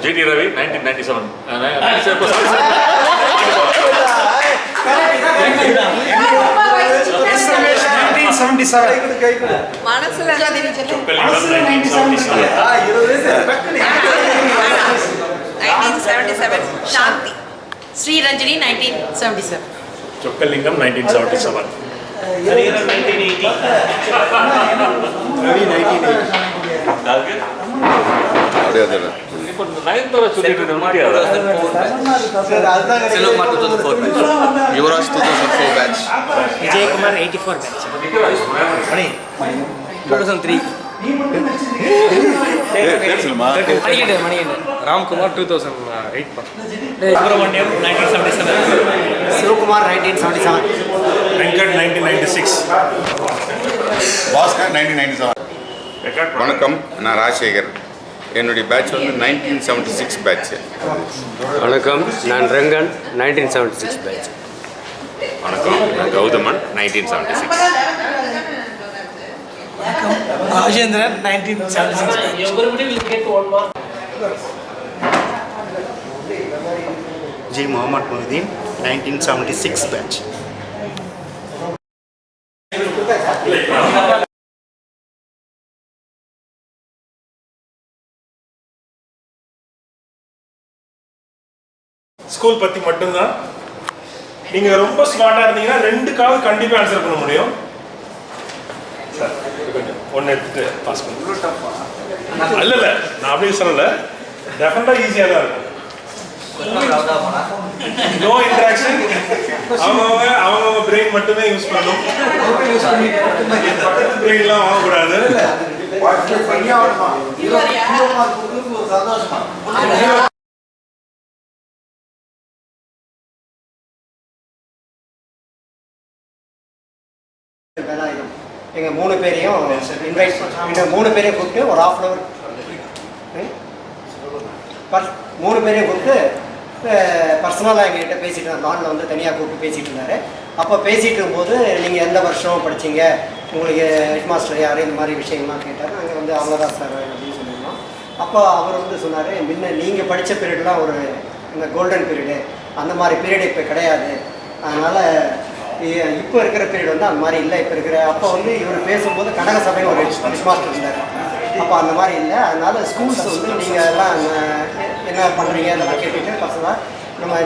GT Ravi 1997. Shanti Sri Ranjini 1977. Chokkalingam 1977. Hariharan 1980. Ravi 1980. Selvakumar 2004 batch. Yuvraj 2004 batch. Vijay Kumar 84 batch. 2003. Ram Kumar 2008. Subramaniam 1977. Sivakumar 1977. Venkat 1996. Bhaskar 1997. வணக்கம், நான் ராஜசேகர். என்னுடைய batch வந்து 1976 batch. வணக்கம், நான் Rangan 1976 batch. வணக்கம், நான் Gowthaman 1976. Rajendran 1976. Everybody will get one more. J. Muhammad Muhyiddin 1976 batch. School பற்றி மட்டும்தான். நீங்கள் ரொம்ப ஸ்மார்ட்டாக இருந்தீங்கன்னா 2க்காவது கண்டிப்பாக ஆன்சர் பண்ண முடியும். சார் ஒன்று எடுத்துட்டு பாஸ் பண்ண இல்லை நான் அப்படியே சொல்லலை, டெஃபினட்டாக ஈஸியாக தான் இருக்கும். நோ இன்ட்ராக்ஷன், அவங்க பிரெயின் மட்டுமே யூஸ் பண்ணணும். பக்கத்து பிரெயின்லாம் வாங்கக்கூடாது. எங்கள் 3 பேரையும் இன்வைட் 3 பேரையும் கூப்பிட்டு ஒரு ½ hour 3 பேரையும் கூப்பிட்டு பர்சனலாக எங்ககிட்ட பேசிட்டு இருந்தார். லானில் வந்து தனியாக கூப்பிட்டு பேசிகிட்டு இருந்தார். அப்போ பேசிகிட்டு இருக்கும்போது நீங்கள் எந்த வருஷம் படித்தீங்க, உங்களுக்கு ஹெட் மாஸ்டர் யார், இந்த மாதிரி விஷயங்கள்லாம் கேட்டார். நாங்கள் வந்து அவ்வளோதான் சார் அப்படின்னு சொல்லியிருந்தோம். அப்போ அவர் வந்து சொன்னார், முன்ன நீங்கள் படித்த பீரியட்லாம் ஒரு இந்த கோல்டன் பீரியடு, அந்த மாதிரி பீரியட் இப்போ கிடையாது. அதனால் இப்போ இருக்கிற பீரியட் வந்து அந்த மாதிரி இல்லை. இப்போ இருக்கிற அப்போ வந்து இவர் பேசும்போது கனக சபையில் ஒரு ஹெட் மாஸ்டர் இருந்தார். அப்போ அந்த மாதிரி இல்லை. அதனால் ஸ்கூல்ஸ் வந்து நீங்கள் எல்லாம் என்ன பண்ணுறீங்க அதெல்லாம் கேட்டுட்டு பசங்க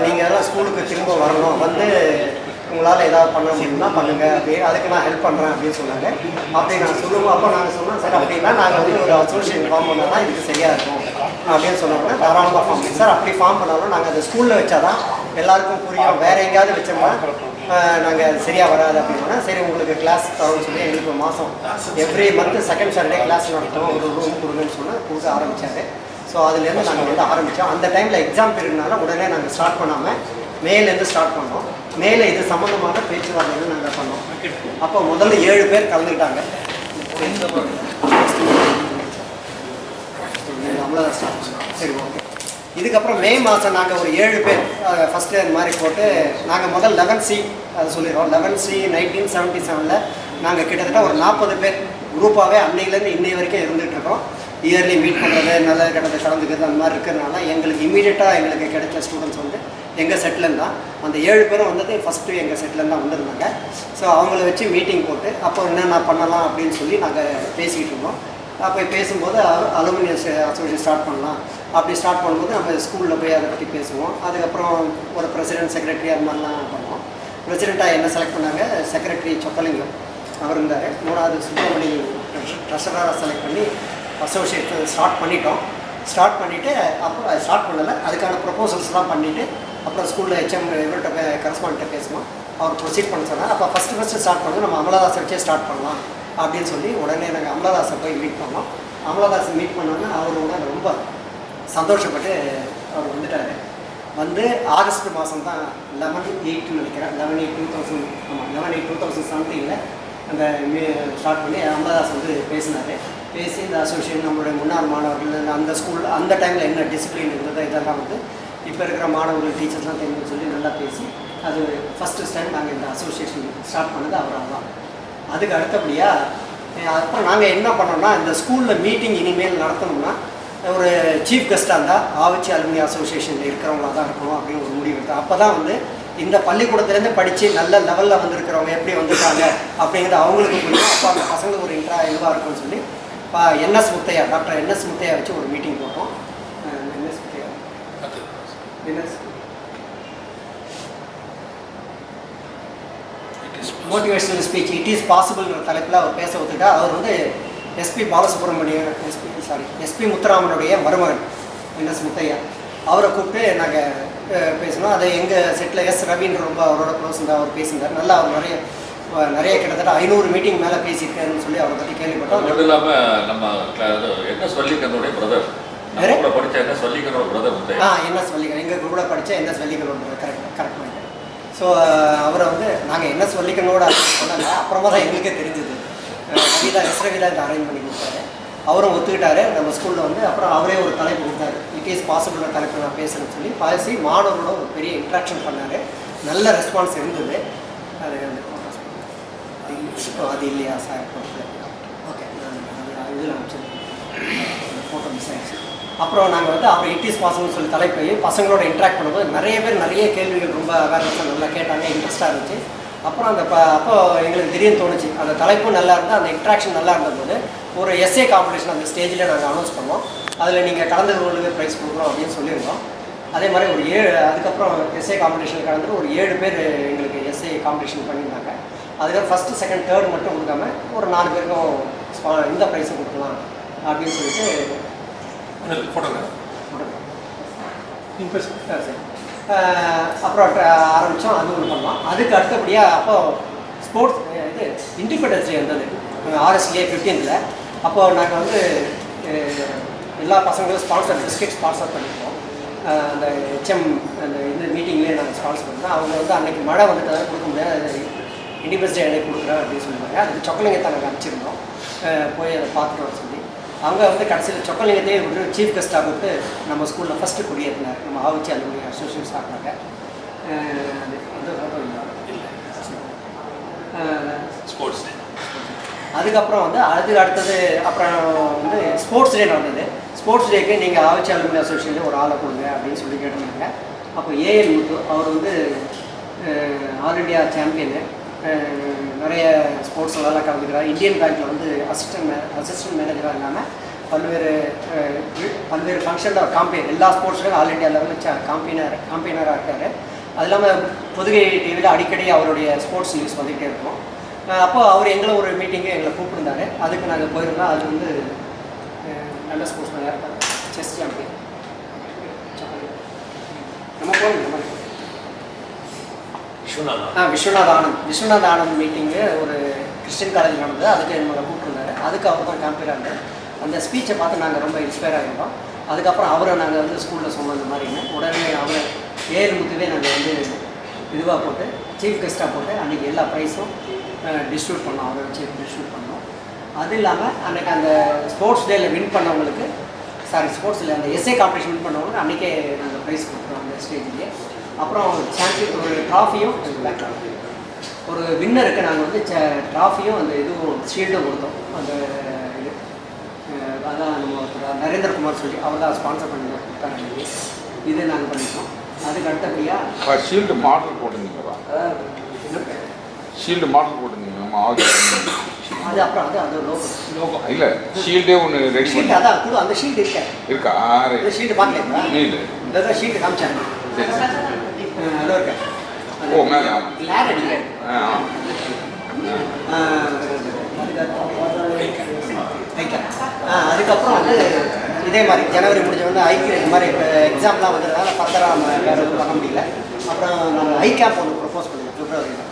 நீங்கள் எல்லாம் ஸ்கூலுக்கு திரும்ப வரணும், வந்து உங்களால் ஏதாவது பண்ண முடியும்னா பண்ணுங்கள், அப்படி அதுக்கு நான் ஹெல்ப் பண்ணுறேன் அப்படின்னு சொன்னாங்க. அப்படி நான் சொல்லுவோம். அப்போ நாங்கள் சொன்னோம், சார் அப்படின்னா நாங்கள் வந்து ஒரு அசோசியேஷன் ஃபார்ம் பண்ணால் தான் இதுக்கு சரியாக இருக்கும் அப்படின்னு சொன்னோம்னா தாராளமாக ஃபார்ம் பண்ணி சார் அப்படி ஃபார்ம் பண்ணாலும் நாங்கள் அந்த ஸ்கூலில் வச்சா தான் எல்லாருக்கும் புரியும், வேறு எங்கேயாவது வச்சோம்னா நாங்கள் சரியாக வராது அப்படின்னா சரி உங்களுக்கு கிளாஸ் தரோன்னு சொல்லி எங்களுக்கு மாதம் every month second Saturday class நடத்துவோம், ஒரு ரூம் கொடுங்கன்னு சொன்னால் கொடுக்க ஆரம்பித்தார். ஸோ அதுலேருந்து நாங்கள் வந்து ஆரம்பித்தோம். அந்த டைமில் எக்ஸாம் பீரியட்னால உடனே நாங்கள் ஸ்டார்ட் பண்ணாமல் மேலேருந்து ஸ்டார்ட் பண்ணோம். மேலே இது சம்மந்தமான பேச்சுவார்த்தைகள் நாங்கள் பண்ணோம். அப்போ முதல்ல 7 பேர் கலந்துக்கிட்டாங்க. அவ்வளோதான் ஸ்டார்ட். சரி, ஓகே. இதுக்கப்புறம் மே மாதம் நாங்கள் ஒரு 7 பேர் ஃபஸ்ட்டு அந்த மாதிரி போட்டு நாங்கள் முதல் 11C அதை சொல்லிடுறோம். 11C 1977 நாங்கள் கிட்டத்தட்ட ஒரு 40 பேர் குரூப்பாகவே அன்னையிலேருந்து இன்னை வரைக்கும் இருந்துகிட்ருக்கோம். இயர்லி மீட் பண்ணுறது, நல்ல கிடத்தை கலந்துக்கிறது, அந்த மாதிரி இருக்கிறதுனால எங்களுக்கு இமீடியட்டாக எங்களுக்கு கிடைச்ச ஸ்டூடெண்ட்ஸ் வந்து எங்கள் செட்டில் தான். அந்த 7 பேரும் வந்தது ஃபஸ்ட்டு எங்கள் செட்டில் தான் வந்திருந்தாங்க. ஸோ அவங்கள வச்சு மீட்டிங் போட்டு அப்போ என்னென்ன பண்ணலாம் அப்படின்னு சொல்லி நாங்கள் பேசிக்கிட்டு இருந்தோம். அப்போ பேசும்போது அலுமினி அசோசியேஷன் ஸ்டார்ட் பண்ணலாம். அப்படி ஸ்டார்ட் பண்ணும்போது நம்ம ஸ்கூலில் போய் அதை பற்றி பேசுவோம். அதுக்கப்புறம் ஒரு பிரசிடென்ட், செக்ரட்டரி அது மாதிரிலாம் பண்ணுவோம். பிரசிடெண்ட்டாக என்ன செலக்ட் பண்ணாங்க, செக்ரட்டரி சொக்கலிங்கம் அவர் இருந்தார். 3வது சுப்பிரமணி ட்ரெஷராக செலக்ட் பண்ணி அசோசியேஷன் ஸ்டார்ட் பண்ணிட்டோம். ஸ்டார்ட் பண்ணிவிட்டு அப்புறம் ஸ்டார்ட் பண்ணலை, அதுக்கான ப்ரொபோசல்ஸ்லாம் பண்ணிவிட்டு அப்புறம் ஸ்கூலில் ஹெச்எம் இவர்கிட்ட கரஸ்பாண்ட்டை பேசணும். அவர் ப்ரொசீட் பண்ண சொன்னார். அப்போ ஃபஸ்ட்டு ஸ்டார்ட் பண்ணி நம்ம அமலாதாசை வச்சே ஸ்டார்ட் பண்ணலாம் அப்படின்னு சொல்லி உடனே நாங்கள் அமலாதாசை போய் மீட் பண்ணோம். அமலாதாசை மீட் பண்ணோன்னா அவரோட ரொம்ப சந்தோஷப்பட்டு அவர் வந்துட்டார். வந்து ஆகஸ்ட் மாதம் தான் 11/8 நினைக்கிறேன், 11/8/2000 ஆமாம் 11/8/2017 அந்த ஸ்டார்ட் பண்ணி அமலாதாஸ் வந்து பேசினார். பேசி இந்த அசோசியேஷன் நம்மளுடைய முன்னாள் மாணவர்கள் அந்த ஸ்கூல் அந்த டைமில் என்ன டிசிப்ளின் இருந்ததோ இதெல்லாம் வந்து இப்போ இருக்கிற மாணவர்கள் டீச்சர்ஸ்லாம் தெரியும்னு சொல்லி நல்லா பேசி அது ஃபஸ்ட்டு ஸ்டைம் நாங்கள் இந்த அசோசியேஷன் ஸ்டார்ட் பண்ணது அவரால் தான். அதுக்கு அடுத்தபடியாக அப்புறம் நாங்கள் என்ன பண்ணோம்னா இந்த ஸ்கூலில் மீட்டிங் இனிமேல் நடத்தணும்னா ஒரு சீஃப் கெஸ்ட்டாக இருந்தால் ஆவச்சி அலுமினி அசோசியேஷனில் இருக்கிறவங்களாக தான் இருக்கணும் அப்படின்னு ஒரு முடிவு எடுத்தோம். அப்போ தான் வந்து இந்த பள்ளிக்கூடத்துலேருந்து படித்து நல்ல லெவலில் வந்திருக்கிறவங்க எப்படி வந்திருக்காங்க அப்படிங்கிறது அவங்களுக்கு புரியும். அப்போ அந்த பசங்களுக்கு ஒரு இதுவாக இருக்கும்னு சொல்லி என்எஸ் முத்தையா, டாக்டர் என்எஸ் முத்தையா வச்சு ஒரு மீட்டிங் போட்டோம். NS Muthiah motivational speech it is பாசிபிள்ங்கிற தலைப்பில் அவர் பேச ஒத்துக்கிட்டா. அவர் வந்து எஸ்பி பாலசுப்ரமணியம் எஸ்பி முத்துராமனுடைய மருமகன் என்எஸ் முத்தையா, அவரை கூப்பிட்டு நாங்கள் பேசினோம். அதை எங்கள் செட்டில் எஸ் ரவின்னு ரொம்ப அவரோட க்ளோஸ் இருந்தால் அவர் பேசியிருந்தார். நல்லா அவர் நிறைய கிட்டத்தட்ட 500 மீட்டிங் மேலே பேசியிருக்காருன்னு சொல்லி அவரை பற்றி கேள்விப்பட்டோம். அது இல்லாமல் நம்ம என்எஸ் வள்ளிக்கனுடைய பிரதர் கூட படித்த என்எஸ் வள்ளிக்கனோட பிரதர் வந்து என்எஸ் வள்ளிக்கன் எங்கள் கூட படித்த என்எஸ் வள்ளிக்கனோட கரெக்ட் பண்ணிட்டேன். ஸோ அவரை வந்து நாங்கள் என்எஸ் வள்ளிக்கனோட சொன்னாங்க. அப்புறமா தான் எங்களுக்கே தெரிஞ்சது ரவிதா இதை அரேஞ்ச் பண்ணி கொடுத்தாரு. அவரும் ஒத்துக்கிட்டாரு நம்ம ஸ்கூலில் வந்து. அப்புறம் அவரே ஒரு தலைப்பு கொடுத்தாரு, இட் இஸ் பாசிபிள் தலைப்பு நான் பேசுகிறேன்னு சொல்லி பேசி மாணவரோட ஒரு பெரிய இன்ட்ராக்ஷன் பண்ணார். நல்ல ரெஸ்பான்ஸ் இருந்தது. அது அது இல்லையா சார்? ஓகே, நான் இதில் அனுப்பிச்சிருக்கேன், ஃபோட்டோ மிஸ் ஆகிடுச்சு. அப்புறம் நாங்கள் வந்து அப்புறம் இட் இஸ் பாசிபிள்னு சொல்லி தலைப்பை பசங்களோட இன்ட்ராக்ட் பண்ணும்போது நிறைய பேர் நிறைய கேள்விகள் ரொம்ப அவேர்னஸாக நல்லா கேட்டாங்க, இன்ட்ரெஸ்ட்டாக இருந்துச்சு. அப்புறம் அந்த அப்போ எங்களுக்கு திடீர்னு தோணுச்சு அந்த தலைப்பும் நல்லா இருந்தால் அந்த இன்ட்ராக்ஷன் நல்லா இருந்தபோது ஒரு எஸ்ஏ காம்படிஷன் அந்த ஸ்டேஜில் நாங்கள் அனௌன்ஸ் பண்ணோம். அதில் நீங்கள் கலந்துக்கிறவங்களுக்கு ப்ரைஸ் கொடுக்குறோம் அப்படின்னு சொல்லியிருந்தோம். அதே மாதிரி ஒரு 7 அதுக்கப்புறம் எஸ்ஏ காம்படிஷனில் கலந்து ஒரு 7 பேர் எங்களுக்கு எஸ்ஏ காம்படிஷன் பண்ணியிருந்தாங்க. அதுக்கப்புறம் ஃபஸ்ட்டு செகண்ட் தேர்ட் மட்டும் கொடுக்காம ஒரு 4 பேருக்கும் இந்த ப்ரைஸும் கொடுக்கலாம் அப்படின்னு சொல்லிட்டு சரி அப்புறம் ஆரம்பித்தோம். அது ஒன்று பண்ணலாம். அதுக்கு அடுத்தபடியாக அப்போ ஸ்போர்ட்ஸ் இது இண்டிபெண்டன்ஸ் டே இருந்தது ஆர்எஸ்ஏ 15th. அப்போது நாங்கள் வந்து எல்லா பசங்களும் பிஸ்கெட் ஸ்பான்சர் பண்ணியிருக்கோம். அந்த ஹெச்எம் அந்த இந்த மீட்டிங்லேயே நாங்கள் ஸ்பான்சர் பண்ணோம். அவங்க வந்து அன்றைக்கி மழை வந்துட்டு கொடுக்க முடியாது, இண்டிபெண்டன்ஸ் டே அன்றைக்கி கொடுக்குறேன் அப்படின்னு சொல்லுவாங்க. அதுக்கு சொக்கலிங்கத்தை நாங்கள் அனுப்பிச்சிருந்தோம், போய் அதை பார்த்துட்டு வர சொல்லி. அவங்க வந்து கடைசியில் சொக்கலிங்கத்தையே ஒரு சீஃப் கெஸ்ட்டாக கொடுத்து நம்ம ஸ்கூலில் ஃபஸ்ட்டு கொடியேற்றினார். நம்ம ஆவச்சி அலுமினி அசோசியேஷன் ஆகினாங்க. Sports day. அதுக்கப்புறம் வந்து அடுத்தது அப்புறம் வந்து ஸ்போர்ட்ஸ் டே நடந்தது. ஸ்போர்ட்ஸ் டேக்கு நீங்கள் ஆவச்சி அலுமினி அசோசியேஷனில் ஒரு ஆளை கொடுங்க அப்படின்னு சொல்லி கேட்டிருந்தாங்க. அப்போ ஏஎல் முத்து அவர் வந்து ஆல் இண்டியா சாம்பியனு, நிறைய ஸ்போர்ட்ஸ்லாம் கலந்துக்கிறார். இந்தியன் பேங்க்கில் வந்து அசிஸ்டன்ட் மேனேஜராக இல்லாமல் பல்வேறு ஃபங்க்ஷனில் எல்லா ஸ்போர்ட்ஸ்லையும் ஆல் இண்டியா லெவலில் காம்பெயினராக இருக்கார். அது இல்லாமல் பொதுகை டிவியில் அடிக்கடி அவருடைய ஸ்போர்ட்ஸ் நியூஸ் வந்துகிட்டே இருக்கும். அப்போ அவர் எங்களை ஒரு மீட்டிங்கு எங்களை கூப்பிட்டுருந்தாரு. அதுக்கு நாங்கள் போயிருந்தோம். அது வந்து நல்ல ஸ்போர்ட்ஸ் மேனாக இருக்கார், செஸ் சாம்பியன். நம்ம போகணும் விஸ்வநாத் ஆனந்த் மீட்டிங்கு ஒரு கிறிஸ்டின் காலேஜ் நடந்தது. அதுக்கு எங்களை கூப்பிட்டுருந்தாரு. அதுக்கு அவர் தான் கேம்பெயினாக இருந்தார். அந்த ஸ்பீச்சை பார்த்து நாங்கள் ரொம்ப இன்ஸ்பயர் ஆகிருந்தோம். அதுக்கப்புறம் அவரை நாங்கள் வந்து ஸ்கூலில் சொன்னது மாதிரிங்க உடனே அவர் ஏஎல் முத்துவே நாங்கள் வந்து இதுவாக போட்டு சீஃப் கெஸ்ட்டாக போட்டு அன்றைக்கி எல்லா ப்ரைஸும் டிஸ்ட்ரிபியூட் பண்ணோம். அவரை வச்சு டிஸ்ட்ரிபியூட் பண்ணோம். அது இல்லாமல் அன்றைக்கி அந்த ஸ்போர்ட்ஸ் டேயில் வின் பண்ணவங்களுக்கு ஸ்போர்ட்ஸில் அந்த எஸ்ஏ காம்படிஷன் வின் பண்ணவங்களுக்கு அன்றைக்கே நாங்கள் ப்ரைஸ் கொடுக்குறோம் அந்த ஸ்டேஜ்லேயே. அப்புறம் சாம்பியன் ஒரு ட்ராஃபியும் ஒரு வின்னருக்கு நாங்கள் வந்து ட்ராஃபியும் அந்த இதுவும் ஷீல்டும் கொடுத்தோம். அந்த இது அதான் நம்ம நரேந்திரகுமார் சொல்லி அவர் தான் ஸ்பான்சர் பண்ணி கொடுத்தாங்க. இது நாங்கள் பண்ணிட்டோம். அதுக்கு அடுத்தபடியாக ஷீல்டு மாடல் போட்டுருந்தீங்களா? ஷீல்டு மாடல் போட்டுருந்தீங்க அது அப்புறம் அது லோகோ இல்லை ஷீல்டே ஒன்று ரெடி பண்ணி அதான் அந்த ஷீல்டு இருக்கா? ஷீல்டு பார்க்கல இல்லை இந்த ஷீல்டு காமிச்சாங்க. ஹலோ இருக்கேன். ஓ மேலே கிளார் அடிக்கிறேன். அதுக்கப்புறம் வந்து இதே மாதிரி ஜனவரி முடிஞ்ச வந்து இது மாதிரி இப்போ எக்ஸாம்லாம் வந்ததுனால ஃபர்தராக நம்ம வேறு எதுவும் பண்ண முடியல. அப்புறம் நாங்கள் ஐகேம்ப் ஒன்று ப்ரொப்போஸ் பண்ணியிருக்கோம் பிப்ரவரியில்.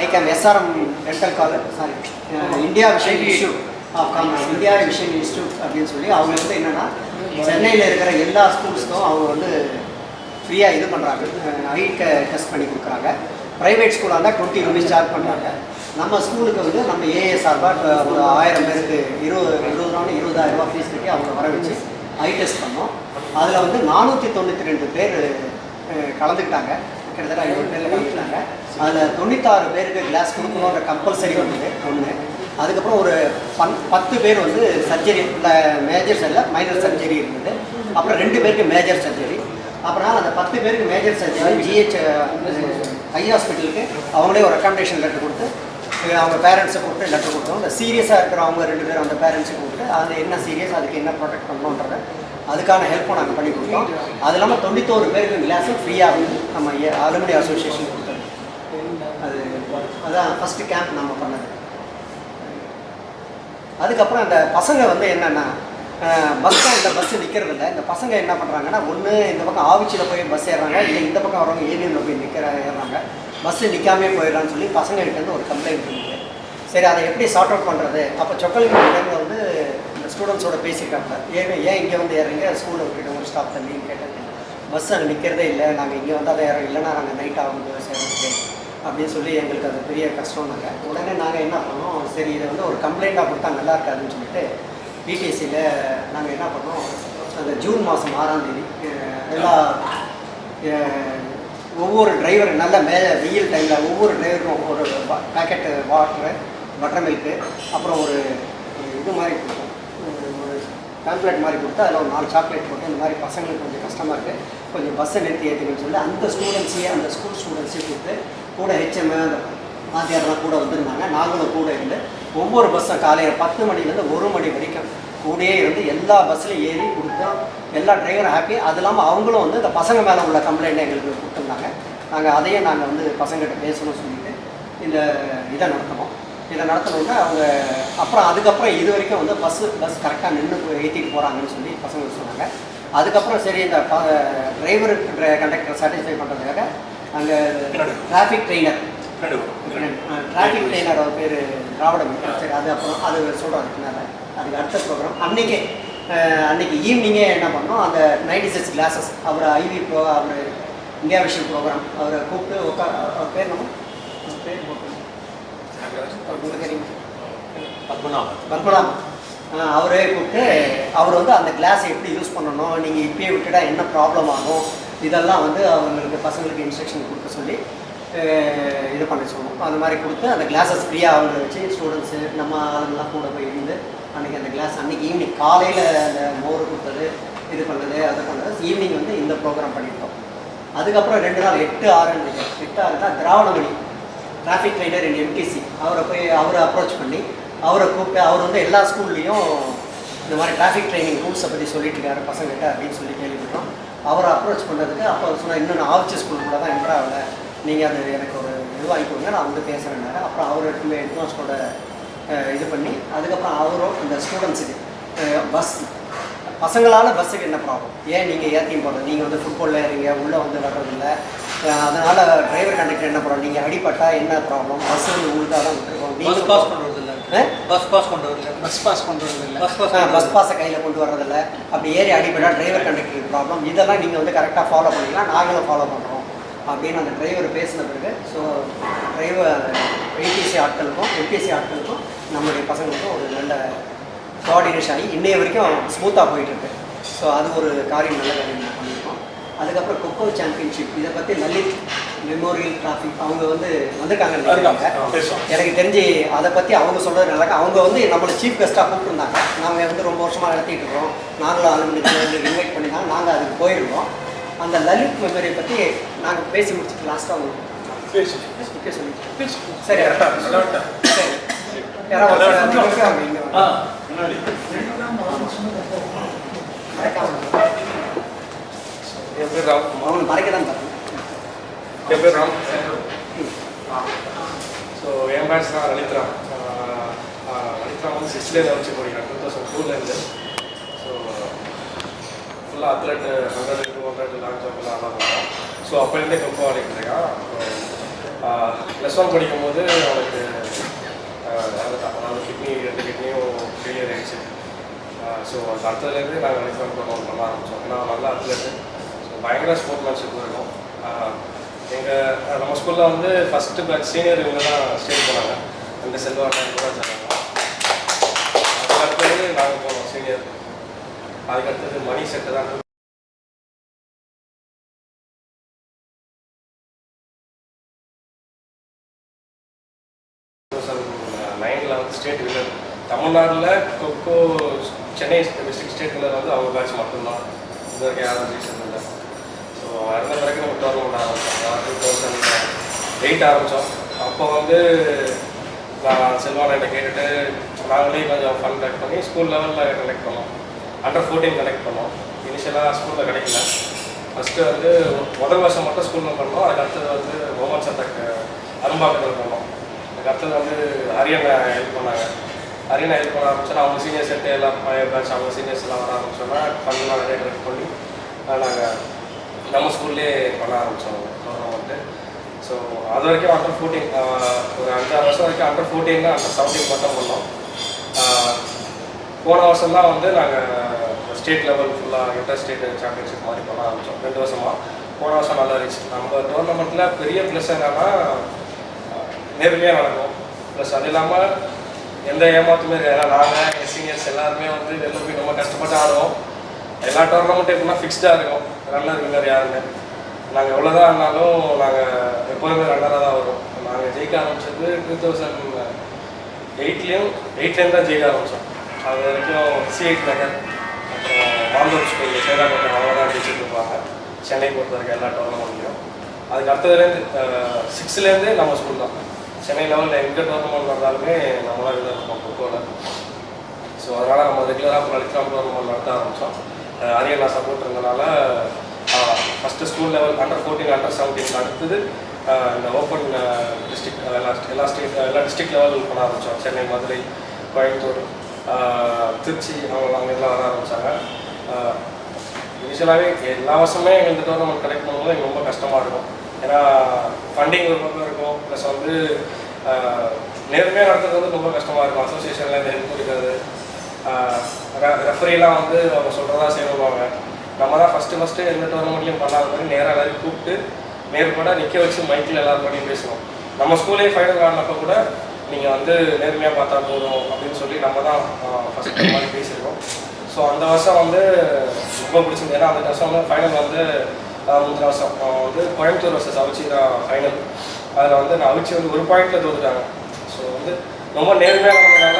ஐகேம்ப் SRM dental college India vision institute of commerce, India vision institute அப்படின்னு சொல்லி அவங்க வந்து என்னென்னா சென்னையில் இருக்கிற எல்லா ஸ்கூல்ஸ்க்கும் அவங்க வந்து ஃப்ரீயாக இது பண்ணுறாங்க, ஐ டெஸ்ட் பண்ணி கொடுக்குறாங்க. ப்ரைவேட் ஸ்கூலாக இருந்தால் 20 rupees சார்ஜ் பண்ணுறாங்க. நம்ம ஸ்கூலுக்கு வந்து நம்ம ஏஏ சார்பாக ஒரு 1000 பேருக்கு 20,000 ஃபீஸ் கட்டி அவங்க வர வச்சு ஐ டெஸ்ட் பண்ணோம். அதில் வந்து 492 பேர் கலந்துக்கிட்டாங்க. கிட்டத்தட்ட 50 பேரில் கலந்துக்கிட்டாங்க. அதில் 96 பேருக்கு கிளாஸ் கொடுக்கணுன்ற கம்பல்சரி வந்தது ஒன்று. அதுக்கப்புறம் ஒரு 10 பேர் வந்து சர்ஜரி மேஜர் இல்லை மைனர் சர்ஜரி இருந்தது. அப்புறம் 2 பேருக்கு மேஜர் சர்ஜரி. அப்புறம் அந்த 10 பேருக்கு மேஜர் சர்ஜரி ஜிஹெச் ஐ ஹாஸ்பிட்டலுக்கு அவங்களே ஒரு ரெக்கமெண்டேஷன் லெட்டர் கொடுத்து அவங்க பேரண்ட்ஸை கூப்பிட்டு லெட்டர் கொடுத்தோம். இந்த சீரியஸாக இருக்கிறவங்க 2 பேரும் அந்த பேரண்ட்ஸை கூப்பிட்டு அது என்ன சீரியஸ், அதுக்கு என்ன ப்ரொடெக்ட் பண்ணணுன்றதை அதுக்கான ஹெல்ப்பும் நாங்கள் பண்ணி கொடுத்தோம். அது இல்லாமல் 91 பேருக்கு கிளாஸும் ஃப்ரீயாக வந்து நம்ம அலுமினி அசோசியேஷன் கொடுத்தது. அதுதான் ஃபஸ்ட்டு கேம்ப் நம்ம பண்ணது. அதுக்கப்புறம் அந்த பசங்க வந்து என்னென்னா பஸ் ஸ்டாண்டில் பஸ்ஸு நிற்கிறதில்ல. இந்த பசங்க என்ன பண்ணுறாங்கன்னா ஒன்று இந்த பக்கம் ஆவிச்சியில் போய் பஸ் ஏறுறாங்க, இல்லை இந்த பக்கம் வரவங்க ஏரியாவில் போய் ஏறுறாங்க. பஸ்ஸு நிற்காமே போயிடலான்னு சொல்லி பசங்கள்கிட்ட ஒரு கம்ப்ளைண்ட் இருந்தது. சரி அதை எப்படி சார்ட் அவுட் பண்ணுறது? அப்போ சொக்கலிங்கத்தில் வந்து இந்த ஸ்டூடெண்ட்ஸோட பேசியிருக்காங்க. ஏன் இங்கே வந்து ஏறுறீங்க, ஸ்கூலில் விட்டுட்டு ஒரு ஸ்டாப் தண்ணின்னு கேட்டது. பஸ் அங்கே நிற்கிறதே இல்லை, நாங்கள் இங்கே வந்து அதை ஏறோம், இல்லைன்னா நாங்கள் நைட் ஆகும் சேர்ந்துட்டு அப்படின்னு சொல்லி எங்களுக்கு அது பெரிய கஷ்டம்னாங்க. உடனே நாங்கள் என்ன பண்ணோம், சரி இதை வந்து ஒரு கம்ப்ளைண்ட்டாக கொடுத்தா நல்லா இருக்காதுன்னு சொல்லிட்டு பிடிசியில் நாங்கள் என்ன பண்ணோம், அந்த ஜூன் மாதம் 6ஆம் தேதி எல்லா ஒவ்வொரு டிரைவர் நல்ல வெயில் டைமில் ஒவ்வொரு டிரைவருக்கும் ஒரு பேக்கெட்டு பட்டர் மில்க்கு, அப்புறம் ஒரு இது மாதிரி கொடுத்தோம், ஒரு பேம்ப்ளெட் மாதிரி கொடுத்து அதில் ஒரு 4 சாக்லேட் போட்டு இந்த மாதிரி பசங்களுக்கு கொஞ்சம் கஷ்டமாக இருக்குது, கொஞ்சம் பஸ்ஸை நிறுத்தி ஏற்றுங்கன்னு சொல்லி அந்த ஸ்டூடெண்ட்ஸையே அந்த ஸ்கூல் ஸ்டூடெண்ட்ஸையும் கொடுத்து கூட ஹெச்எம் அந்த வாத்தியாரெலாம் கூட வந்திருந்தாங்க. நாங்களும் கூட இருந்து ஒவ்வொரு பஸ்ஸும் காலையில் 10 மணிலேருந்து 1 மணி வரைக்கும் கூடயே இருந்து எல்லா பஸ்ஸில் ஏறி கொடுத்தோம். எல்லா டிரைவரும் ஹாப்பி. அது இல்லாமல் அவங்களும் வந்து இந்த பசங்க மேலே உள்ள கம்ப்ளைண்ட்டை எங்களுக்கு கொடுத்துருந்தாங்க. நாங்கள் அதையும் நாங்கள் வந்து பசங்கள்கிட்ட பேசணும்னு சொல்லிட்டு இந்த இதை நடத்தினோம். இதை நடத்தணுன்னா அவங்க அதுக்கப்புறம் இது வரைக்கும் வந்து பஸ் கரெக்டாக நின்று ஏற்றிட்டு போகிறாங்கன்னு சொல்லி பசங்க சொன்னாங்க. அதுக்கப்புறம் சரி இந்த டிரைவர் கண்டக்டரை சாட்டிஸ்ஃபை பண்ணுறதுக்காக அங்கே டிராஃபிக் ட்ரெயினர் அவர் பேர் திராவிடம். சரி அது அப்புறம் அது சொல்கிறாரு அதுக்கு அடுத்த ப்ரோக்ராம் அன்னைக்கு ஈவினிங்கே என்ன பண்ணோம், அந்த 96 கிளாஸஸ் அவர் ஐவி அவர் இந்தியா விஷன் ப்ரோக்ராம் அவரை கூப்பிட்டு அவர் பேர் நம்ம பத்மநாபன் அவரே கூப்பிட்டு அவர் வந்து அந்த கிளாஸை எப்படி யூஸ் பண்ணணும், நீங்கள் இப்பயே விட்டுட்டா என்ன ப்ராப்ளம் ஆகும், இதெல்லாம் வந்து அவங்களுக்கு பசங்களுக்கு இன்ஸ்ட்ரக்ஷன் கொடுக்க சொல்லி இது பண்ண சொல்லணும். அந்த மாதிரி கொடுத்து அந்த கிளாஸஸ் ஃப்ரீயாக அவங்க வச்சு ஸ்டூடெண்ட்ஸு நம்ம ஆளுங்கெல்லாம் கூட போய் இருந்து அன்றைக்கி அந்த கிளாஸ் அன்றைக்கி ஈவினிங் காலையில் அந்த மோர் கொடுத்தது இது பண்ணது அதை பண்ணது ஈவினிங் வந்து இந்த ப்ரோக்ராம் பண்ணியிருக்கோம். அதுக்கப்புறம் 2 நாள் 8-6 தான் திராவிடமணி டிராஃபிக் ட்ரைனர் இன் எம்டிசி அவரை அப்ரோச் பண்ணி அவரை கூப்பிட்டு அவர் வந்து எல்லா ஸ்கூல்லேயும் இந்த மாதிரி டிராஃபிக் ட்ரைனிங் ரூல்ஸை பற்றி சொல்லிட்டு இருக்காரு பசங்கிட்ட அப்படின்னு சொல்லி கேள்விப்பட்டோம். அவரை அப்ரோச் பண்ணுறதுக்கு அப்போ சொன்னால் இன்னும் ஆவிச்சு ஸ்கூல் கூட தான் என்ட்ரா ஆகலை, நீங்கள் அது எனக்கு ஒரு இது வாங்கிக்கோங்க நான் வந்து பேசுகிறேன்னாரு. அப்புறம் அவர்கிட்ட ஹெட்மாஸ்டரோட இது பண்ணி அதுக்கப்புறம் அவரும் இந்த ஸ்டூடெண்ட்ஸுக்கு பசங்களால் பஸ்ஸுக்கு என்ன ப்ராப்ளம், ஏன் நீங்கள் ஏற்றியும் போகிறது, நீங்கள் வந்து ஃபுட்பாலில் ஏறீங்க உள்ளே வந்து வர்றதில்லை, அதனால் டிரைவர் கண்டக்டர் என்ன ப்ராப்ளம், நீங்கள் அடிப்பட்டால் என்ன ப்ராப்ளம், பஸ் வந்து உங்களுக்காக தான் விட்டுருக்கோம், நீங்கள் பாஸ் பண்ணுறதில்ல பஸ் பாஸை கையில் கொண்டு வர்றதில்ல, அப்படி ஏறி அடிப்பட்டால் டிரைவர் கண்டக்டருக்கு ப்ராப்ளம், இதெல்லாம் நீங்கள் வந்து கரெக்டாக ஃபாலோ பண்ணிக்கலாம், நாங்களும் ஃபாலோ பண்ணுறோம் அப்படின்னு அந்த டிரைவர் பேசின பிறகு ஸோ டிரைவர் ஏடிசி ஆட்களுக்கும் எம்பிஎஸ்சி ஆட்களுக்கும் நம்மளுடைய பசங்களுக்கும் ஒரு நல்ல கோஆர்டினேஷன் ஆகி இன்னைய வரைக்கும் ஸ்மூத்தாக போயிட்டுருக்கு. ஸோ அது ஒரு காரியம் நல்ல காரியம் பண்ணியிருக்கோம். அதுக்கப்புறம் கொக்கோ சாம்பியன்ஷிப் இதை பற்றி லலித் மெமோரியல் டிராஃபிக் அவங்க வந்து வந்திருக்காங்க. எனக்கு தெரிஞ்சு அதை பற்றி அவங்க சொல்கிறது நல்லா அவங்க வந்து நம்மளை சீஃப் கெஸ்ட்டாக கூப்பிட்டுருந்தாங்க. நாங்கள் வந்து ரொம்ப வருஷமாக நடத்திட்டு இருக்கோம், நாங்களும் ஆளுங்களுக்கு இன்வைட் பண்ணியிருந்தாங்க, நாங்கள் அதுக்கு போயிருந்தோம். அந்த லலித் மெமரியை பற்றி நாங்கள் பேசி முடிச்சுட்டு லாஸ்ட்டாக உங்களுக்கு சரி யாராவது என் பேர் ராம். அவங்களை மறைக்க தான் பாருங்க. என் பேர் ராம். ஸோ என் பேட்ச் தான் லலித்ரா. லலித்ரா வந்து 6th வச்சு போடுறேன் 2002 ஸோ ஃபுல்லாக அத்லெட் 100, 200 லாங் ஜம்ப்லாம் நல்லா பண்ணுவோம். ஸோ அப்போலேருந்தே கொக்கோ ஆடிட்டு இருக்கேன். +1 படிக்கும் போது அவனுக்கு கிட்னி 2 கிட்னியும் ஃபெயிலியர் ஆகிடுச்சு. ஸோ அந்த அடுத்ததுலேருந்து நாங்கள் லைஃப் பண்ண ஆரம்பித்தோம். நான் நல்லா அத்லெட்டு, ஸோ பயங்கர ஸ்போர்ட்மேன்ஷிப் இருக்கும். நம்ம ஸ்கூலில் வந்து ஃபஸ்ட்டு பேட்ச் சீனியர் இவங்க தான் ஸ்டேட் போனாங்க, அந்த செல்வாங்க கூட சொன்னாங்க. அதுக்கடுத்தது நாங்கள் போனோம் சீனியர், அதுக்கடுத்தது மணி செட்டு தான் தமிழ்நாட்டில் கொக்கோ சென்னை டிஸ்ட்ரிக்ட் ஸ்டேட்டில் வந்து அவங்க பேட்ச் மட்டும்தான். இது வரைக்கும் யாரும் ரீசன் இல்லை. ஸோ இறந்த பிறகு நம்ம டோர்னமெண்ட் ஆரம்பித்தோம். 2008 ஆரம்பித்தோம். அப்போ வந்து நான் செல்வான கேட்டுட்டு நாங்களே கொஞ்சம் ஃபண்ட் கலெக்ட் பண்ணி ஸ்கூல் லெவலில் கலெக்ட் பண்ணோம். அண்டர் 14 கலெக்ட் பண்ணோம். இனிஷியலாக ஸ்கூலில் கிடைக்கல. ஃபஸ்ட்டு வந்து முதல் வருஷம் மட்டும் ஸ்கூலில் பண்ணோம். அதுக்கு அடுத்தது வந்து வுமன்ஸ் அட்டாக் அரும்பாக்கத்தில் பண்ணோம். அதுக்கு அடுத்தது வந்து ஹரியானா ஹெல்ப் பண்ணாங்க. ஹரியானா ஹெல்ப் பண்ண ஆரம்பிச்சோன்னா அவங்க சீனியர் செட்டு எல்லாம் பேட்ச் அவங்க சீனியர்ஸ் எல்லாம் வர ஆரம்பிச்சோன்னா ஃபண்ட்லாம் நிறைய கலெக்ட் பண்ணி நாங்கள் நம்ம ஸ்கூல்லே பண்ண ஆரம்பித்தோம் டோர்னமெண்ட்டு. ஸோ அது வரைக்கும் அண்டர் 14 ஒரு 5-6 வருஷம் வரைக்கும் அண்டர் 14 அண்டர் 17 மட்டும் பண்ணோம். போன வருஷம் தான் வந்து நாங்கள் ஸ்டேட் லெவல் ஃபுல்லாக இன்டர் ஸ்டேட் சாம்பியன்ஷிப் மாதிரி பண்ண ஆரம்பித்தோம் 2 வருஷமாக. போன வருஷம் நல்லா இருந்துச்சு. நம்ம டோர்னமெண்ட்டில் பெரிய ப்ளஸ் என்னன்னா நேர்மையாக நடக்கும். ப்ளஸ் அது இல்லாமல் எந்த ஏமாத்துமே இருக்குது. ஏன்னா நாங்கள் எங்கள் சீனியர்ஸ் எல்லாருமே வந்து வெளில போய் ரொம்ப கஷ்டப்பட்டு ஆடுவோம். எல்லா டோர்னமெண்ட்டும் எப்படின்னா ஃபிக்ஸ்டாக இருக்கும். ரன்னர் வின்னர் யாருன்னு நாங்கள் எவ்வளோ தான் ஆனாலும் நாங்கள் எப்போதுமே ரன்னராக தான் வரும். நாங்கள் ஜெயிக்க ஆரம்பித்தது 2008 தான் ஜெயிக்க ஆரம்பித்தோம். அது வரைக்கும் C8 நகர் அப்புறம் மாந்தூர் ஸ்கூல் சேதாக்கோட்டை அவங்க தான் ஜெயிச்சுட்டு இருப்பாங்க சென்னை பொறுத்த வரைக்கும் எல்லா டோர்னமெண்ட்லையும். அதுக்கு அடுத்ததுலேருந்து 6லேருந்து நம்ம ஸ்கூல் தான். சென்னை லெவலில் எங்கே டோர்னமெண்ட் வந்தாலுமே நம்ம தான் இதில் இருப்போம் கொக்கோவில். ஸோ அதனால் நம்ம ரெகுலராக லலித்ராம் டோர்னமெண்ட் நடத்த ஆரம்பித்தோம். ஹரியானா சப்போர்ட் இருந்தனால first school level under 14 under 17 அடுத்தது இந்த ஓப்பன் டிஸ்ட்ரிக்ட் எல்லா டிஸ்ட்ரிக்ட் லெவல் பண்ண ஆரம்பித்தோம். சென்னை, மதுரை, கோயம்புத்தூர், திருச்சி அவங்க எல்லாம் வர ஆரம்பித்தாங்க. இனிஷியலாகவே எல்லா வருஷமே எங்களுக்கு டோர்னமெண்ட் கலெக்ட் பண்ணும்போது எங்களுக்கு ரொம்ப கஷ்டமாக இருக்கும். ஏன்னா ஃபண்டிங் ஒரு பக்கம் இருக்கும். ப்ளஸ் வந்து நேர்மையாக நடத்துறது வந்து ரொம்ப கஷ்டமாக இருக்கும். அசோசியேஷனில் இந்த ஹெல்ப் கொடுக்காது. ரெஃபரிலாம் வந்து அவங்க சொல்கிறதா செய்வாங்க. நம்ம தான் ஃபஸ்ட்டு எந்த டோர்னமெண்ட்லையும் பண்ணாத மாதிரி நேராக எல்லாரையும் கூப்பிட்டு நேர்பட நிற்க வச்சு மைக்கில் எல்லாருக்கூடையும் பேசணும். நம்ம ஸ்கூலே ஃபைனல் ஆடினப்போ கூட நீங்கள் வந்து நேர்மையாக பார்த்தா போதும் அப்படின்னு சொல்லி நம்ம தான் ஃபஸ்ட்டு மாதிரி பேசியிருக்கோம். ஸோ அந்த வருஷம் வந்து ரொம்ப பிடிச்சிருந்தது. ஏன்னா அந்த வருஷம் வந்து ஃபைனல் வந்து முந்தின வருஷம் வந்து கோயம்புத்தூர் வர்சஸ் அவிச்சி தான் ஃபைனல். அதில் வந்து நான் அவிச்சி வந்து 1 பாயிண்டில் தோத்துட்டாங்க. ஸோ வந்து ரொம்ப நேர்மையாக இருந்ததுனால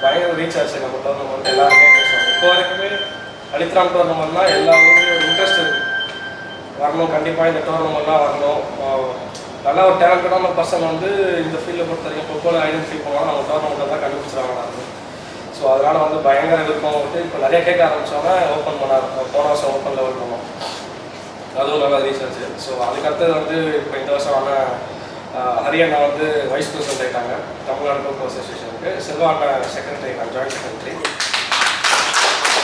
பயங்கர ரீச் ஆச்சு நம்ம டோர்னமெண்ட். எல்லாருமே பேசுவாங்க. இப்போ வரைக்குமே லலித்ராம் டோர்னமெண்ட்னா எல்லாருமே ஒரு இன்ட்ரெஸ்ட் இருக்குது. வரணும், கண்டிப்பாக இந்த டோர்னமெண்ட்லாம் வரணும். நல்லா ஒரு டேலண்டடான பர்சன் வந்து இந்த ஃபீல்டில் பொறுத்த வரைக்கும் ஃபுட்பால் ஐடென்டிஃபை பண்ணுவாங்க. நம்ம டோர்னமெண்ட்டை தான் கண்டுபிடிச்சிருவாங்க. ஸோ அதனால் வந்து பயங்கர விருப்பம் வந்து இப்போ நிறைய கேட்க ஆரம்பித்தோன்னா ஓப்பன் பண்ணார். போன வருஷம் ஓப்பன் லெவல் பண்ணோம். அதுவும் நல்லா ரீச் ஆச்சு. ஸோ அதுக்கடுத்தது வந்து இப்போ இந்த வருஷம் ஆனால் ஹரியானா வந்து வைஸ் பிரசிடென்ட் ஆகிட்டாங்க தமிழ்நாடு கொக்கோ அசோசியேஷனுக்கு. செல்வாண்ணா செக்ரட்டரி ஆகிட்டாங்க, joint secretary.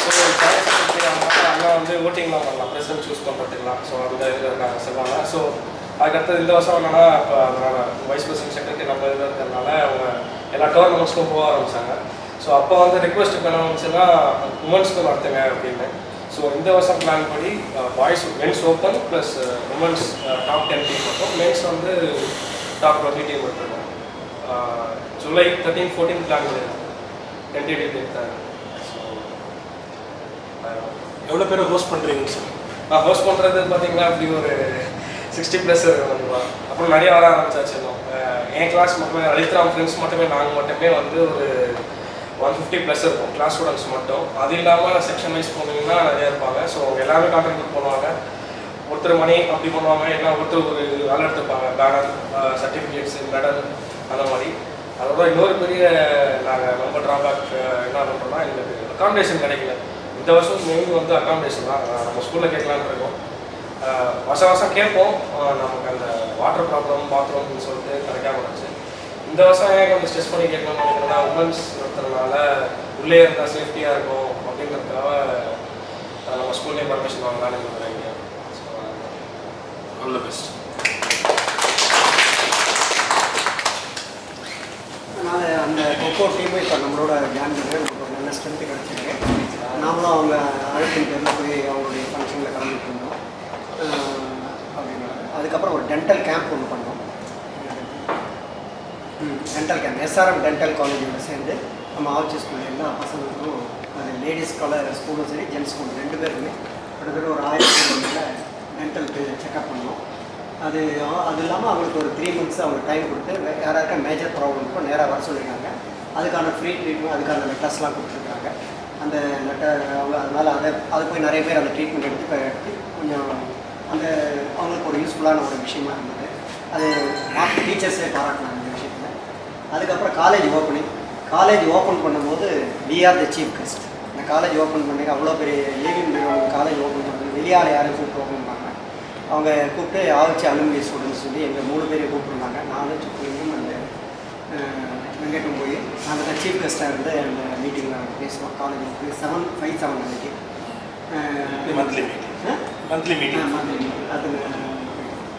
So joint secretary ஆனாலும் அண்ணா வந்து ஓட்டிங்லாம் பண்ணலாம், பிரசிடென்ட் சூஸ் பண்ணுறதுக்கலாம். ஸோ அந்த இதில் இருக்காங்க செல்வாண்ணா. ஸோ அதுக்கடுத்தது இந்த வருஷம் என்னன்னா இப்போ அதனால் வைஸ் பிரசிடென்ட் செக்ரட்டரி நம்ம இதில் இருக்கிறதுனால அவங்க எல்லா டோர்னமெண்ட்ஸ்க்கும் போக ஆரம்பித்தாங்க. ஸோ அப்போ வந்து ரிக்வெஸ்ட் பண்ண வந்துச்சுன்னா உமன்ஸ்க்கு நடத்துங்க அப்படின்னு. ஸோ இந்த வருஷம் பிளான் படி boys men's open plus women's top 10 team மட்டும், மென்ஸ் வந்து டாப் 20 டீம் எடுத்துருக்கோம். ஜூலை 13, 14 பிளான் பண்ணியிருக்கோம். டென்டேட்டிவ் டேட் தான். ஸோ எவ்வளோ பேரை ஹோஸ்ட் பண்ணுறீங்க சார்? நான் ஹோஸ்ட் பண்ணுறது பார்த்தீங்கன்னா அப்படி ஒரு 60+ இருக்கும். அப்புறம் நிறைய வர ஆரம்பிச்சாச்சு. என் கிளாஸ் மட்டுமே லலித்ராம் ஃப்ரெண்ட்ஸ் மட்டுமே நாங்கள் மட்டுமே வந்து ஒரு 150+ இருக்கும் கிளாஸ் ஸ்டூடெண்ட்ஸ் மட்டும். அது இல்லாமல் செக்ஷன் வைஸ் போனீங்கன்னா நிறையா இருப்பாங்க. ஸோ அவங்க எல்லாமே கான்ட்ரிபியூட் பண்ணுவாங்க. ஒருத்தர் மணி அப்படி பண்ணுவாங்க, ஏன்னா ஒருத்தர் ஒரு வேலை எடுத்துப்பாங்க, பேனர், சர்டிஃபிகேட்ஸ், மெடல் அந்த மாதிரி. அதோட இன்னொரு பெரிய நாங்கள் ரொம்ப ட்ராபேக் என்ன பண்ணுறோம்னா எங்களுக்கு அக்காமடேஷன் கிடைக்கல. இந்த வருஷம் மெயின் வந்து அக்காமடேஷன் தான் நம்ம ஸ்கூலில் கேட்கலான்னு இருக்கோம். வருஷம் கேட்போம், நமக்கு அந்த வாட்டர் ப்ராப்ளம், பாத்ரூம்னு சொல்லிட்டு கிடைக்காம இருந்துச்சு. இந்த வருஷம் ஏன் கொஞ்சம் ஸ்ட்ரெஸ் பண்ணி கேட்கணும்னு நினைக்கிறேன்னா உமன்ஸ் நடத்துறதுனால உள்ளே இருந்தால் சேஃப்டியாக இருக்கும் அப்படின்றதுக்காக நம்ம ஸ்கூல்லேயே பர்மிஷன் வாங்கலான்னு நினைக்கிறேன். So all the best. அதனால் அந்த கொக்கோ டீமும் இப்போ நம்மளோட ஜாயின் பண்ணுறது நமக்கு ஒரு நல்ல ஸ்ட்ரென்த்து கிடச்சிருக்கு. நாமளும் அவங்க அழைப்பின் பேரில் போய் அவங்களுடைய ஃபங்க்ஷனில் கலந்துட்டு இருந்தோம். அப்படின்னா அதுக்கப்புறம் ஒரு டென்டல் கேம்ப் ஒன்று பண்ணோம். டென்டல் கேம்ப் SRM டென்டல் காலேஜோட சேர்ந்து நம்ம ஆர்ச்சி ஸ்கூலில் எல்லா பசங்களுக்கும், அது லேடிஸ் ஸ்கூலும் சரி ஜென்ஸ் ஸ்கூல் 2 பேருக்குமே கிட்டத்தட்ட ஒரு 1000 டென்டலுக்கு செக்அப் பண்ணோம். அது இல்லாமல் அவங்களுக்கு ஒரு 3 months அவங்க டைம் கொடுத்து யாராருக்கா மேஜர் ப்ராப்ளம் இருக்கும் நேராக வர சொல்லியிருக்காங்க. அதுக்கான ஃப்ரீ ட்ரீட்மெண்ட், அதுக்கான லெட்டர்ஸ்லாம் கொடுத்துருக்காங்க. அந்த லெட்டர் அவங்க அதனால் அது போய் நிறைய பேர் அந்த ட்ரீட்மெண்ட் எடுத்து கொஞ்சம் அந்த அவங்களுக்கு ஒரு யூஸ்ஃபுல்லான ஒரு விஷயமா இருந்தது. அது டீச்சர்ஸே பாராட்டினாங்க இந்த விஷயத்தில். அதுக்கப்புறம் காலேஜ் ஓப்பன் பண்ணும்போது we are the chief guest. இந்த காலேஜ் ஓப்பன் பண்ணி அவ்வளோ பெரிய ஏவிஎம் நிறுவனம் காலேஜ் ஓப்பன் பண்ணி வெளியால் யாரையும் கூப்பிட்டு ஓப்பன் பண்ணாங்க. அவங்க கூப்பிட்டு ஆவச்சி அலுமினி ஸ்டூடெண்ட்ஸ் சொல்லி எங்கள் 3 பேரையும் கூப்பிட்டுருந்தாங்க. நானும் சுப்பியும் அந்த வெங்கட்டும் போய் நாங்கள் தான் சீஃப் கெஸ்ட்டாக இருந்து அந்த மீட்டிங்கில் பேசுவோம். காலேஜ் 757 அன்றைக்கி மந்த்லி மீட்டிங்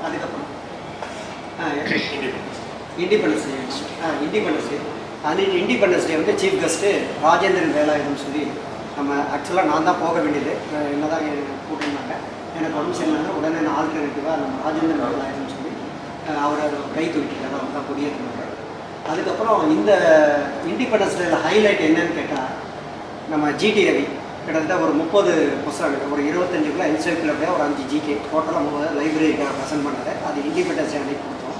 அதுக்கப்புறம் இண்டிபெண்டன்ஸ் டே வந்து சீஃப் கெஸ்ட்டு ராஜேந்திரன் வேலாயுதம் சொல்லி நம்ம ஆக்சுவலாக நான் தான் போக வேண்டியது. என்ன தான் கூப்பிட்டுருந்தாங்க. எனக்கு உடம்பு சரியில்லைன்னா உடனே நான் ஆல்டர்னேட்டிவாக நம்ம ராஜேந்திரன் வேலாயுதம் சொல்லி அவர் கை தூக்கிட்டார். அவர் தான் கொடியேற்றினார். அதுக்கப்புறம் இந்த இண்டிபெண்டன்ஸ் டேயில் ஹைலைட் என்னன்னு கேட்டால் நம்ம ஜிடி ரவி கிட்டத்தட்ட ஒரு 30 புத்தகங்கள், ஒரு 25 என்சைக்ளோபீடியா, ஒரு 5 ஜிகே டோட்டலாக 30 லைப்ரரிக்காக ப்ரெசென்ட் பண்ணார். அது இண்டிபெண்டன்ஸ் டே அன்னைக்கு கொடுத்தோம்.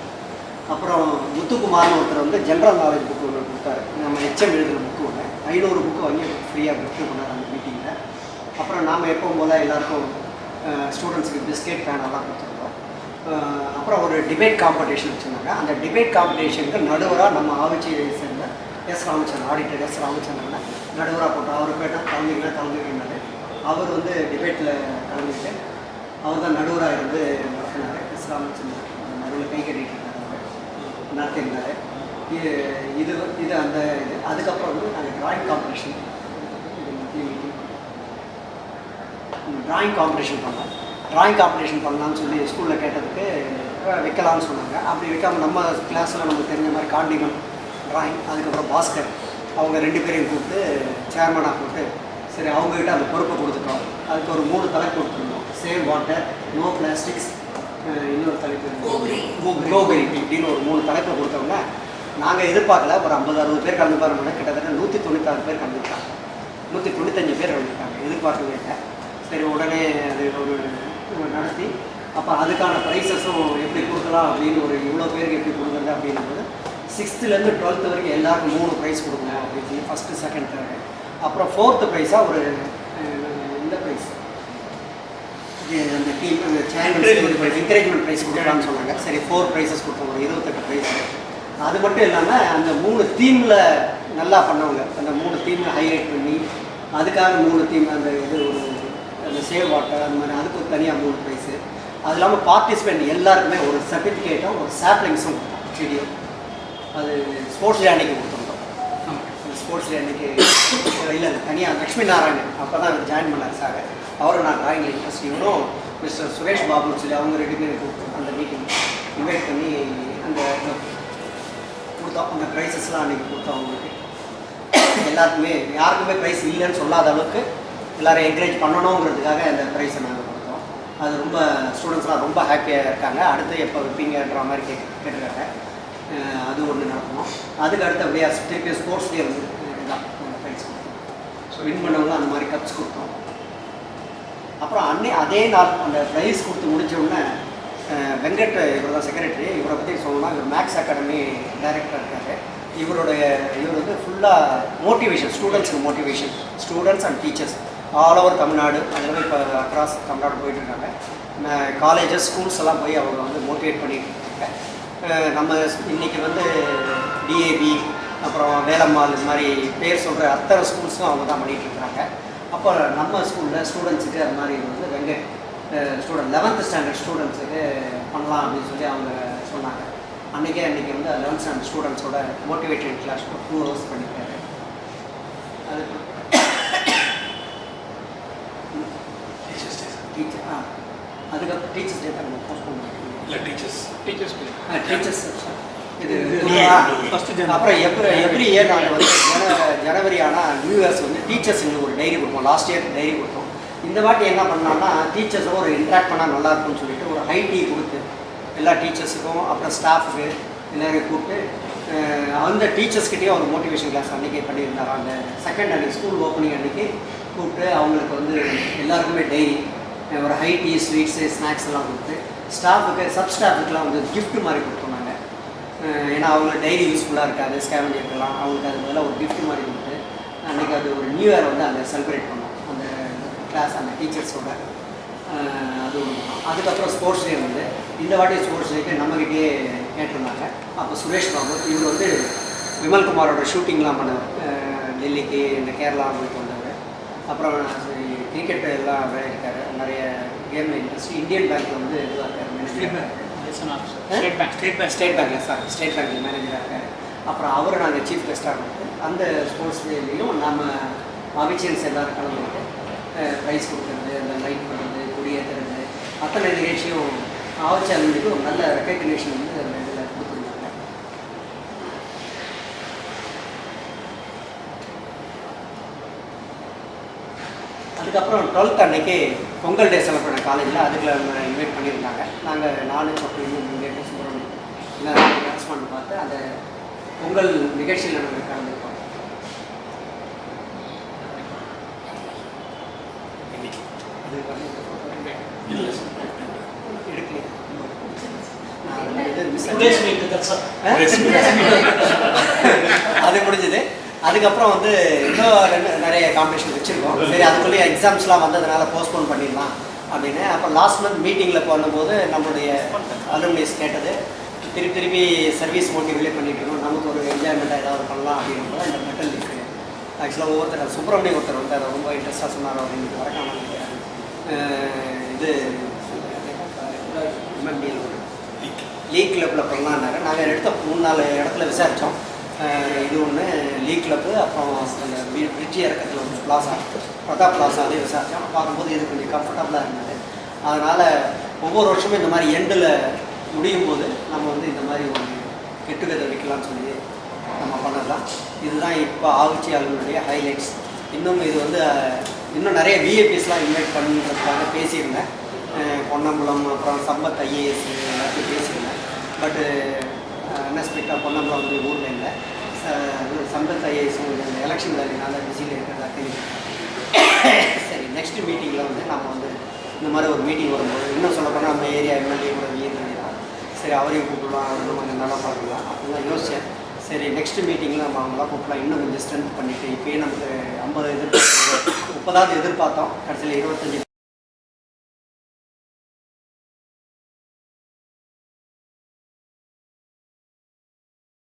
அப்புறம் முத்துக்குமார்னு ஒருத்தர் வந்து ஜென்ரல் நாலேஜ் புக்கு ஒன்று கொடுத்தாரு. நம்ம HM எழுதுகிற புக்கு ஒன்று 500 புக்கு வாங்கி ஃப்ரீயாக கிஃப்ட் பண்ணார் அந்த மீட்டிங்கில். அப்புறம் நாம் எப்பவும் போல் எல்லாருக்கும் ஸ்டூடெண்ட்ஸுக்கு பிஸ்கெட் பேனெல்லாம் கொடுத்துருந்தோம். அப்புறம் ஒரு டிபேட் காம்படிஷன் வச்சுருந்தாங்க. அந்த டிபேட் காம்படிஷனுக்கு நடுவராக நம்ம ஆவச்சியை சேர்ந்த எஸ் ராமச்சந்திரன், ஆடிட்டர் எஸ் ராமச்சந்திரனை நடுவராக போட்டோம். அவர் போய்ட்டால் கலந்துக்கினார். அவர் வந்து டிபேட்டில் கலந்துக்கிட்டு அவர் தான் நடுவராக இருந்து நடத்தினார். எஸ் ராமச்சந்திரன் நடுவில் கை கட்டிட்டு இருந்தார், அவர் நடத்தியிருந்தார். இது அந்த இது. அதுக்கப்புறம் வந்து நாங்கள் ட்ராயிங் காம்படிஷன் பண்ணலான்னு சொல்லி ஸ்கூலில் கேட்டதுக்கு வைக்கலாம்னு சொன்னாங்க. அப்படி வைக்காமல் நம்ம கிளாஸில் நமக்கு தெரிஞ்ச மாதிரி காண்டிமன் ட்ராயிங், அதுக்கப்புறம் பாஸ்கர், அவங்க 2 பேரையும் கூப்பிட்டு சேர்மனாக போட்டு சரி அவங்ககிட்ட அந்த பொறுப்பை கொடுத்துட்டோம். அதுக்கு ஒரு 3 தலைப்பு கொடுத்துருந்தோம். சேவ் வாட்டர், நோ பிளாஸ்டிக்ஸ், இன்னொரு தலைப்பு க்ளோபரி இப்படின்னு ஒரு 3 தலைப்பை கொடுத்தோம்னா நாங்கள் எதிர்பார்க்கல. ஒரு 50-60 பேர் கலந்துப்பாருன்னா கிட்டத்தட்ட 196 பேர் கலந்துருக்காங்க, 195 பேர் கலந்துருக்காங்க. எதிர்பார்க்கவே இல்லை. சரி உடனே அது ஒரு நடத்தி அப்போ அதுக்கான ப்ரைஸஸும் எப்படி கொடுக்கலாம் அப்படின்னு ஒரு இவ்வளோ பேருக்கு எப்படி கொடுக்குறது அப்படின்னும்போது 6th-லேருந்து 12th வரைக்கும் எல்லாருக்கும் 3 ப்ரைஸ் கொடுக்கணும் அப்படின்னு சொல்லி ஃபஸ்ட்டு, செகண்ட், தேர்டு. அப்புறம் 4th ப்ரைஸாக ஒரு இந்த ப்ரைஸ் அந்த டீம் அந்த சேனல் என்கரேஜ்மெண்ட் ப்ரைஸ் கொடுக்கலான்னு சொன்னாங்க. சரி 4 ப்ரைஸஸ் கொடுத்தோம், ஒரு 28 ப்ரைஸ். அது மட்டும் இல்லாமல் அந்த 3 தீமில் நல்லா பண்ணவங்க, அந்த 3 தீமை ஹைலைட் பண்ணி அதுக்காக 3 தீம் அந்த இது ஒரு அந்த சேவ் வாட்டர் அந்த மாதிரி அதுக்கு ஒரு தனியாக 3 ப்ரைஸு. அது இல்லாமல் பார்ட்டிசிபெண்ட் எல்லாருக்குமே ஒரு சர்டிஃபிகேட்டும் ஒரு சாப்ளிங்ஸும் கொடுத்தோம், செடியும். அது ஸ்போர்ட்ஸ் டே அன்றைக்கி கொடுத்துருந்தோம். ஸ்போர்ட்ஸ் டே அன்றைக்கி இல்லை தனியாக லக்ஷ்மி நாராயணன் அப்போ தான் அவர் ஜாயின் பண்ணார் சார். அவரும் நான் ட்ராயிங்கில் இன்ட்ரெஸ்ட், இவரும் மிஸ்டர் சுரேஷ் பாபுன்னு சொல்லி அவங்க 2 பேரும் கூப்பிட்டு அந்த மீட்டிங் இன்வைட் பண்ணி அந்த கொடுத்தோம். அந்த ப்ரைஸஸ்லாம் அன்றைக்கி கொடுத்தோம். அவங்களுக்கு எல்லாருக்குமே யாருக்குமே ப்ரைஸ் இல்லைன்னு சொல்லாத அளவுக்கு எல்லோரும் என்கரேஜ் பண்ணணுங்கிறதுக்காக அந்த ப்ரைஸை நாங்கள் கொடுத்தோம். அது ரொம்ப ஸ்டூடெண்ட்ஸ்லாம் ரொம்ப ஹாப்பியாக இருக்காங்க. அடுத்து எப்போ வைப்பீங்கன்ற மாதிரி கேட்டுருக்காங்க. அது ஒன்று நடக்கணும். அதுக்கு அடுத்தபடியாக திருப்பி ஸ்போர்ட்ஸ் டே வந்து தான் ப்ரைஸ் கொடுத்தோம். ஸோ வின் பண்ணவங்களும் அந்த மாதிரி கப்ஸ் கொடுத்தோம். அப்புறம் அதே நாள் அந்த ப்ரைஸ் கொடுத்து முடித்தோடனே வெங்கட் இவர் தான் செக்ரட்டரி. இவரை பற்றி சொல்லணும்னா இவர் மேக்ஸ் அகாடமி டைரக்டர் இருக்கார். இவர் வந்து ஃபுல்லாக மோட்டிவேஷன், ஸ்டூடெண்ட்ஸுக்கு motivation, students and teachers all over Tamil Nadu, அதில் இப்போ அக்ராஸ் தமிழ்நாடு போயிட்டுருக்காங்க. காலேஜஸ் ஸ்கூல்ஸ் எல்லாம் போய் அவங்க வந்து மோட்டிவேட் பண்ணிட்டு இருக்காங்க. நம்ம இன்றைக்கி வந்து டிஏபி அப்புறம் வேலம்மாள் இது மாதிரி பேர் சொல்கிற அத்தனை ஸ்கூல்ஸும் அவங்க தான் பண்ணிகிட்ருக்குறாங்க. அப்போ நம்ம ஸ்கூலில் ஸ்டூடெண்ட்ஸுக்கு அது மாதிரி வந்து வெங்கட் ஸ்டூடெண்ட் 11th ஸ்டாண்டர்ட் ஸ்டூடெண்ட்ஸுக்கு பண்ணலாம் அப்படின்னு சொல்லி அவங்க சொன்னாங்க. அன்றைக்கி வந்து 11th ஸ்டாண்டர்ட் ஸ்டூடெண்ட்ஸோட மோட்டிவேட்டட் கிளாஸ் 2 hours பண்ணியிருக்காரு. அதுக்கப்புறம் டீச்சர்ஸ் டே தான் நம்ம போஸ்ட் பண்ணுவோம். இல்லை டீச்சர்ஸ் இது அப்புறம் எவ்ரி இயர் நாங்கள் வந்து ஜனவரி ஆனால் நியூ இயர்ஸ் வந்து டீச்சர்ஸுங்களுக்கு ஒரு டைரி கொடுப்போம். லாஸ்ட் இயர் டைரி கொடுத்தோம். இந்த வாட்டி என்ன பண்ணான்னா டீச்சர்ஸும் ஒரு இன்ட்ராக்ட் பண்ணால் நல்லாயிருக்கும்னு சொல்லிட்டு ஒரு ஹை டீ கொடுத்து எல்லா டீச்சர்ஸுக்கும் அப்புறம் ஸ்டாஃபுக்கு எல்லோரும் கூப்பிட்டு அந்த டீச்சர்ஸ்கிட்டையும் ஒரு மோட்டிவேஷன் கிளாஸ் அன்றைக்கி பண்ணியிருந்தாங்க. அந்த செகண்ட் அன்றைக்கி ஸ்கூல் ஓப்பனிங் அன்றைக்கி கூப்பிட்டு அவங்களுக்கு வந்து எல்லாருக்குமே டைரி ஒரு ஹை டீ, ஸ்வீட்ஸு, ஸ்நாக்ஸ் எல்லாம் கொடுத்து ஸ்டாஃபுக்கு சப் ஸ்டாஃபுக்கெலாம் வந்து கிஃப்ட் மாதிரி கொடுத்தோம். நாங்கள் ஏன்னா அவங்க டெய்லி யூஸ்ஃபுல்லாக இருக்காது, ஸ்கேவஞ்சர் இருக்கலாம், அவங்களுக்கு அது பதிலாக ஒரு கிஃப்ட் மாதிரி கொடுத்து அன்றைக்கி அது ஒரு நியூ இயர் வந்து அங்கே செலிப்ரேட் பண்ணோம் அந்த கிளாஸ் அந்த டீச்சர்ஸோட. அது ஒன்று. அதுக்கப்புறம் ஸ்போர்ட்ஸ் டே வந்து இந்த வாட்டி ஸ்போர்ட்ஸ் டேக்கு நம்மகிட்டயே கேட்டிருந்தாங்க. அப்போ சுரேஷ் பாபு இவர் வந்து விமல்குமாரோட ஷூட்டிங்லாம் பண்ணவர், டெல்லிக்கு இந்த கேரளா போயிட்டு வந்தவர். அப்புறம் கிரிக்கெட் எல்லாம் விளையாடிருக்காரு, நிறைய கேம் இன்ட்ரெஸ்ட். இந்தியன் பேங்க்கில் வந்து இதுவாக இருக்கார், மேனேஜராக ஸ்டேட் பேங்க்கில் மேனேஜராக இருக்கார். அப்புறம் அவரை நாங்கள் சீஃப் கெஸ்ட்டாக கொடுத்து அந்த ஸ்போர்ட்ஸ் டேலையும் நம்ம ஆஃபீஷியல்ஸ் எல்லோரும் கலந்துக்கிட்டு ப்ரைஸ் கொடுக்குறது, அந்த லைட் பண்ணுறது, கொடியேற்றுறது, அத்தனை நிகழ்ச்சியும் ஆவச்சாலுக்கு ஒரு நல்ல ரெக்கக்னேஷன் வந்து அந்த இதில் கொடுத்துருந்தாங்க. அதுக்கப்புறம் 12th அன்னைக்கு பொங்கல் டே செலிப்ரேட் காலேஜில் அதுக்குள்ள இன்வைட் பண்ணியிருந்தாங்க. நாங்கள் 4 இன்னும் முன்னேற்ற சுப்பிரமணியம் எல்லாம் ரெஸ்பாண்ட் பார்த்து அந்த பொங்கல் நிகழ்ச்சியில் நாங்கள் கலந்துருக்கோம். அது முடிஞ்சது. அதுக்கப்புறம் வந்து இன்னும் நிறைய காம்படிஷன் வச்சுருக்கோம். சரி, அதுக்குள்ளேயே எக்ஸாம்ஸ்லாம் வந்ததுனால போஸ்ட்போன் பண்ணிடலாம் அப்படின்னு. அப்போ லாஸ்ட் மந்த் மீட்டிங்கில் பண்ணும்போது நம்மளுடைய அலுமினிஸ் கேட்டது, திருப்பி சர்வீஸ் மோட்டிவ்லேயே பண்ணிட்டு இருக்கோம், நமக்கு ஒரு என்ஜாய்மெண்ட்டாக ஏதாவது பண்ணலாம் அப்படிங்கும்போது அந்த மெட்டல் லீஃப் ஆக்சுவலாக ஒவ்வொருத்தர் சுப்பிரமணியம் ஒருத்தர் வந்து அதை ரொம்ப இன்ட்ரெஸ்ட்டாக சொன்னார். அவர் இன்னைக்கு வரக்காம நினைக்கிறேன். இது எம்எம்பியில் ஒரு லீக் கிளப்பில் பண்ணலான்னாரு. நாங்கள் எடுத்த 3-4 இடத்துல விசாரித்தோம். இது ஒன்று லீக் கிளப்பு, அப்புறம் அந்த பிரிட்ஜ் இறக்கத்தில் ஒரு பிளாஸா, பிரதாப் பிளாஸா, அதையும் விசாரித்தோம். பார்க்கும்போது இது கொஞ்சம் கம்ஃபர்டபுளாக இருந்தது. அதனால் ஒவ்வொரு வருஷமும் இந்த மாதிரி எண்டில் முடியும் போது நம்ம வந்து இந்த மாதிரி ஒரு கெட்டுகெதர் வைக்கலாம்னு சொல்லி நம்ம பண்ணலாம். இதுதான் இப்போ ஆவுச்சியாளர்களுடைய ஹைலைட்ஸ். இன்னும் இது வந்து இன்னும் நிறைய விஐபிஸ்லாம் இன்வைட் பண்ணுறதுக்காக பேசியிருந்தேன். பொன்னம்பலம், அப்புறம் சம்பத் ஐஏஎஸ் எல்லாத்தையும் பேசியிருந்தேன். பட்டு அன்எக்ஸ்பெக்டாக பொன்னம்பலம் வந்து ஊரில் இல்லை. சம்பத் ஐஏஎஸும் எலெக்ஷன் வேலைனால பிஸியில் இருக்கிறதா தெரியும். சரி, நெக்ஸ்ட் மீட்டிங்கில் வந்து நம்ம வந்து இந்த மாதிரி ஒரு மீட்டிங் வரும்போது இன்னும் சொல்லப்போனால் நம்ம ஏரியா எம்எல்ஏ கூட தான், சரி அவரையும் கூப்பிடலாம், அவரும் கொஞ்சம் நல்லா பார்க்கலாம் அப்படிலாம் யோசித்தேன். சரி, நெக்ஸ்ட் மீட்டிங்கில் நம்ம அவங்களாம் கூப்பிடலாம், இன்னும் கொஞ்சம் ஸ்ட்ரென்த் பண்ணிவிட்டு இப்போயே நமக்கு 50 30 எதிர்பார்த்தோம், கடைசியில் 25